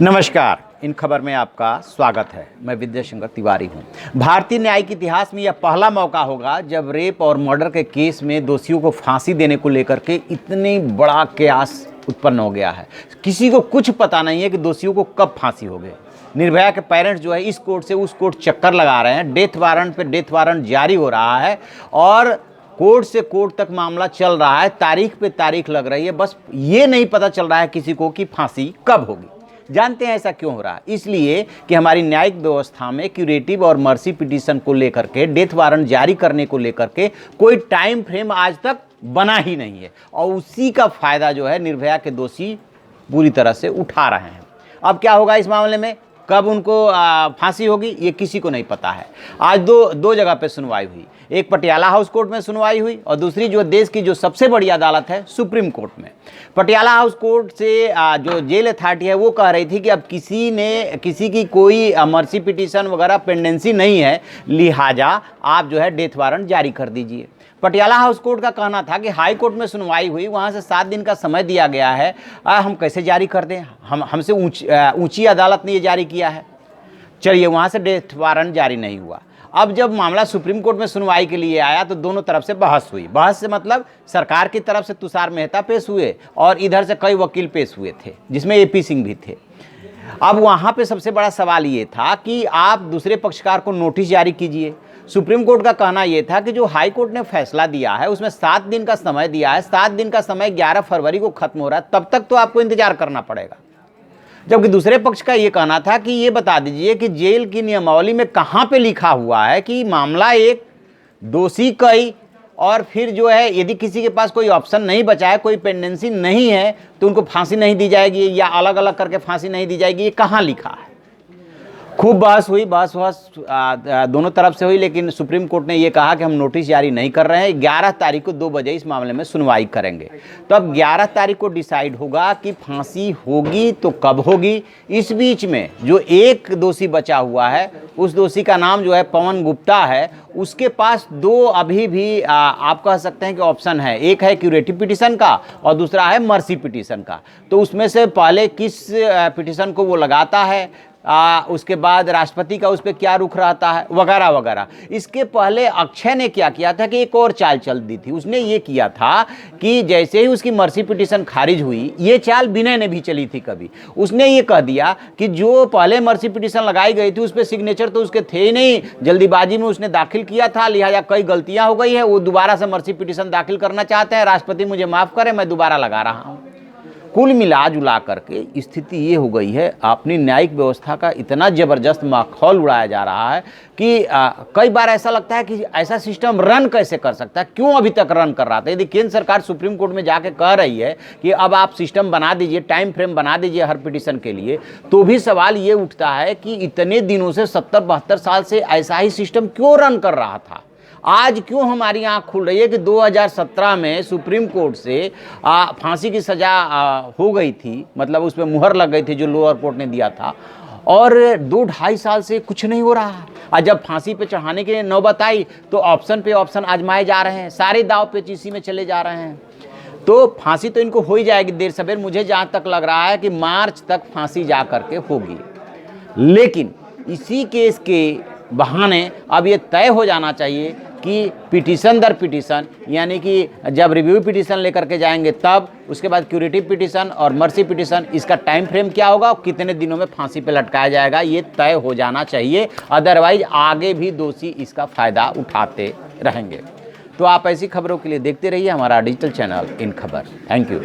नमस्कार, इन खबर में आपका स्वागत है। मैं विद्या शंकर तिवारी हूं। भारतीय न्यायिक इतिहास में यह पहला मौका होगा जब रेप और मर्डर के केस में दोषियों को फांसी देने को लेकर के इतनी बड़ा कयास उत्पन्न हो गया है। किसी को कुछ पता नहीं है कि दोषियों को कब फांसी होगी। निर्भया के पेरेंट्स जो है इस कोर्ट से उस कोर्ट चक्कर लगा रहे हैं। डेथ वारंट पे डेथ वारंट जारी हो रहा है और कोर्ट से कोर्ट तक मामला चल रहा है। तारीख पे तारीख लग रही है, बस ये नहीं पता चल रहा है किसी को कि फांसी कब होगी। जानते हैं ऐसा क्यों हो रहा है? इसलिए कि हमारी न्यायिक व्यवस्था में क्यूरेटिव और मर्सी पिटीशन को लेकर के, डेथ वारंट जारी करने को लेकर के कोई टाइम फ्रेम आज तक बना ही नहीं है और उसी का फायदा जो है निर्भया के दोषी पूरी तरह से उठा रहे हैं। अब क्या होगा इस मामले में, कब उनको फांसी होगी, ये किसी को नहीं पता है। आज दो जगह पे सुनवाई हुई। एक पटियाला हाउस कोर्ट में सुनवाई हुई और दूसरी जो देश की जो सबसे बड़ी अदालत है सुप्रीम कोर्ट में। पटियाला हाउस कोर्ट से जो जेल अथॉरिटी है वो कह रही थी कि अब किसी की कोई मर्सी पिटीशन वगैरह पेंडेंसी नहीं है, लिहाजा आप जो है डेथ वारंट जारी कर दीजिए। पटियाला हाउस कोर्ट का कहना था कि हाई कोर्ट में सुनवाई हुई, वहाँ से 7 दिन का समय दिया गया है। हम कैसे जारी कर दें, हमसे ऊंची अदालत ने ये जारी किया है। चलिए, वहाँ से डेथ वारंट जारी नहीं हुआ। अब जब मामला सुप्रीम कोर्ट में सुनवाई के लिए आया तो दोनों तरफ से बहस हुई। बहस से मतलब सरकार की तरफ से तुषार मेहता पेश हुए और इधर से कई वकील पेश हुए थे, जिसमें एपी सिंह भी थे। अब वहाँ पे सबसे बड़ा सवाल ये था कि आप दूसरे पक्षकार को नोटिस जारी कीजिए। सुप्रीम कोर्ट का कहना यह था कि जो हाई कोर्ट ने फैसला दिया है उसमें 7 दिन का समय दिया है। 7 दिन का समय 11 फरवरी को खत्म हो रहा है, तब तक तो आपको इंतजार करना पड़ेगा। जबकि दूसरे पक्ष का ये कहना था कि ये बता दीजिए कि जेल की नियमावली में कहाँ पे लिखा हुआ है कि मामला एक, दोषी कई, और फिर जो है यदि किसी के पास कोई ऑप्शन नहीं बचा है, कोई पेंडेंसी नहीं है, तो उनको फांसी नहीं दी जाएगी या अलग अलग करके फांसी नहीं दी जाएगी। ये कहाँ लिखा है? खूब बहस हुई, दोनों तरफ से हुई, लेकिन सुप्रीम कोर्ट ने यह कहा कि हम नोटिस जारी नहीं कर रहे हैं। 11 तारीख को 2 बजे इस मामले में सुनवाई करेंगे। तो अब 11 तारीख को डिसाइड होगा कि फांसी होगी तो कब होगी। इस बीच में जो एक दोषी बचा हुआ है, उस दोषी का नाम जो है पवन गुप्ता है। उसके पास 2 अभी भी आप कह सकते हैं कि ऑप्शन है। एक है क्यूरेटिव पिटीशन का और दूसरा है मर्सी पिटीशन का। तो उसमें से पहले किस पिटीशन को वो लगाता है, उसके बाद राष्ट्रपति का उस पर क्या रुख रहता है, वगैरह वगैरह। इसके पहले अक्षय ने क्या किया था कि एक और चाल चल दी थी। उसने ये किया था कि जैसे ही उसकी मर्सी पिटीशन खारिज हुई, ये चाल विनय ने भी चली थी कभी। उसने ये कह दिया कि जो पहले मर्सी पिटीशन लगाई गई थी उस पर सिग्नेचर तो उसके थे ही नहीं, जल्दीबाजी में उसने दाखिल किया था, लिहाजा कई गलतियां हो गई है, वो दोबारा से मर्सी पिटीशन दाखिल करना चाहते हैं। राष्ट्रपति मुझे माफ करें, मैं दोबारा लगा रहा हूँ। कुल मिला जुला करके स्थिति ये हो गई है, अपनी न्यायिक व्यवस्था का इतना ज़बरदस्त माहौल उड़ाया जा रहा है कि कई बार ऐसा लगता है कि ऐसा सिस्टम रन कैसे कर सकता है, क्यों अभी तक रन कर रहा था। यदि केंद्र सरकार सुप्रीम कोर्ट में जाके कह रही है कि अब आप सिस्टम बना दीजिए, टाइम फ्रेम बना दीजिए हर पिटीशन के लिए, तो भी सवाल ये उठता है कि इतने दिनों से 70-72 साल से ऐसा ही सिस्टम क्यों रन कर रहा था। आज क्यों हमारी आंख खुल रही है कि 2017 में सुप्रीम कोर्ट से फांसी की सज़ा हो गई थी, मतलब उस पर मुहर लग गई थी जो लोअर कोर्ट ने दिया था, और 2-2.5 साल से कुछ नहीं हो रहा है। और जब फांसी पे चढ़ाने के लिए नौबत आई तो ऑप्शन पे ऑप्शन आजमाए जा रहे हैं, सारे दाव पेच इसी में चले जा रहे हैं। तो फांसी तो इनको हो ही जाएगी देर सवेर। मुझे जहाँ तक लग रहा है कि मार्च तक फांसी जा करके होगी, लेकिन इसी केस के बहाने अब ये तय हो जाना चाहिए कि पिटीशन दर पिटीशन, यानी कि जब रिव्यू पिटीशन लेकर के जाएंगे तब, उसके बाद क्यूरेटिव पिटीशन और मर्सी पिटीशन, इसका टाइम फ्रेम क्या होगा और कितने दिनों में फांसी पे लटकाया जाएगा, ये तय हो जाना चाहिए। अदरवाइज आगे भी दोषी इसका फ़ायदा उठाते रहेंगे। तो आप ऐसी खबरों के लिए देखते रहिए हमारा डिजिटल चैनल इन खबर। Thank you.